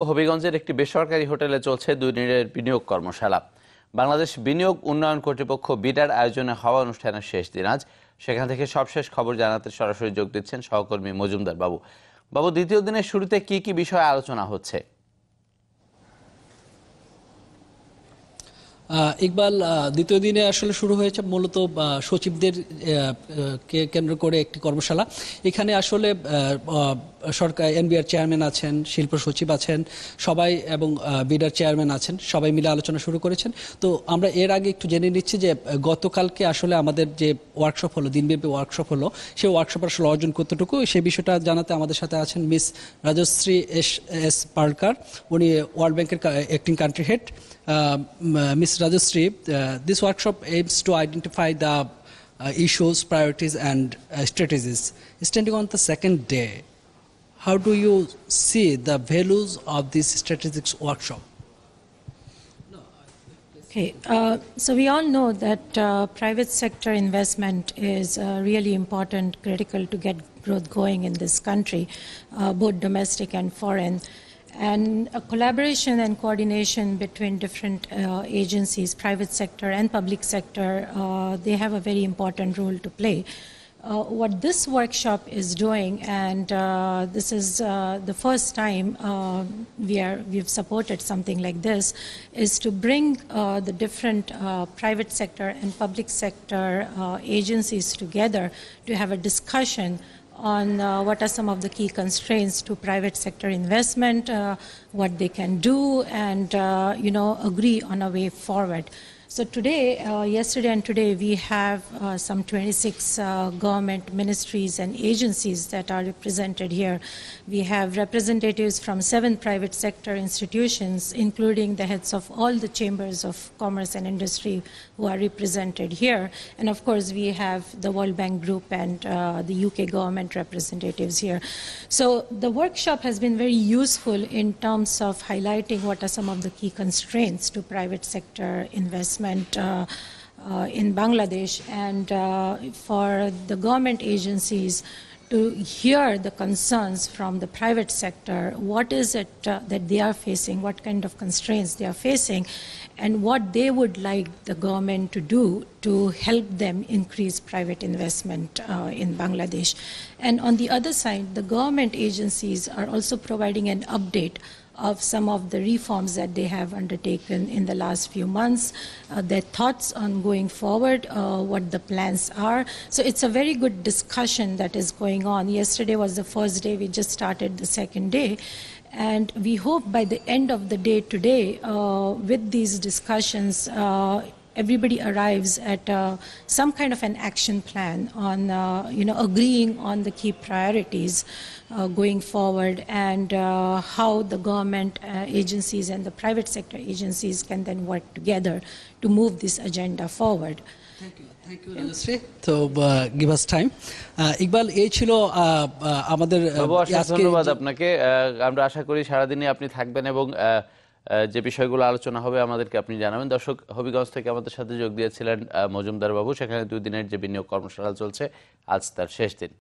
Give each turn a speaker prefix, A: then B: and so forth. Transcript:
A: হবিগঞ্জের একটি বেসরকারি হোটেলে চলছে 2 দিনের বিনিয়োগ কর্মশালা। বাংলাদেশ বিনিয়োগ উন্নয়ন কর্তৃপক্ষ বিডার আয়োজনে হওয়া অনুষ্ঠানের শেষ দিন আজ। সেখান থেকে সবশেষ খবর জানাতে সরাসরি যোগ দিচ্ছেন সহকর্মী মজুমদার বাবু। বাবু, দ্বিতীয় দিনের শুরুতে কি কি বিষয়ে আলোচনা হচ্ছে?
B: ইকবাল, দ্বিতীয় দিনে আসলে শুরু হয়েছে মূলত সচিবদের কে কেন্দ্র করে একটি কর্মশালা। এখানে আসলে সরকার এনবিআর চেয়ারম্যান আছেন, শিল্প সচিব আছেন, সবাই এবং বিডার চেয়ারম্যান আছেন, সবাই মিলে আলোচনা শুরু করেছেন। তো আমরা এর আগে একটু জেনে নিচ্ছি যে গতকালকে আসলে আমাদের যে ওয়ার্কশপ হলো, দিনব্যাপী ওয়ার্কশপ হলো, সেই ওয়ার্কশপ আসলে অর্জন কতটুকু সেই বিষয়টা জানাতে আমাদের সাথে আছেন মিস রাজশ্রী এস পার্কার। উনি ওয়ার্ল্ড ব্যাংকের acting country head. Ms. Rajashree, this workshop aims to identify the issues, priorities, and strategies. Standing on the second day, how do you see the values of this strategic workshop?
C: Okay, so we all know that private sector investment is really important, critical to get growth going in this country, both domestic and foreign. And a collaboration and coordination between different agencies, private sector and public sector, they have a very important role to play. What this workshop is doing, and this is the first time we've supported something like this, is to bring the different private sector and public sector agencies together to have a discussion on what are some of the key constraints to private sector investment, what they can do, and agree on a way forward. So today, yesterday and today, we have some 26 government ministries and agencies that are represented here. We have representatives from 7 private sector institutions, including the heads of all the chambers of commerce and industry who are represented here. And of course, we have the World Bank Group and the UK government representatives here. So the workshop has been very useful in terms of highlighting what are some of the key constraints to private sector investment in Bangladesh, and for the government agencies to hear the concerns from the private sector. What is it that they are facing, what kind of constraints they are facing, and what they would like the government to do to help them increase private investment in Bangladesh. And on the other side, the government agencies are also providing an update of some of the reforms that they have undertaken in the last few months, their thoughts on going forward, what the plans are. So it's a very good discussion that is going on. Yesterday was the first day, we just started the second day. And we hope by the end of the day today, with these discussions, everybody arrives at some kind of an action plan on, agreeing on the key priorities going forward, and how the government agencies and the private sector agencies can then work together to move this agenda forward.
B: Thank you, Rajashree. So give us time. Iqbal, এই ছিল আমাদের
A: ধন্যবাদ আপনাকে। আমরা আশা করি সারাদিনই আপনি থাকবেন এবং যে বিষয়গুলো আলোচনা হবে আমাদেরকে আপনি জানাবেন। দর্শক, হবিগঞ্জ থেকে আমাদের সাথে যোগ দিয়েছিলেন মজুমদার বাবু। সেখানে 2 দিনের যে বিনিয়োগ কর্মশালা চলছে, আজ তার শেষ দিন।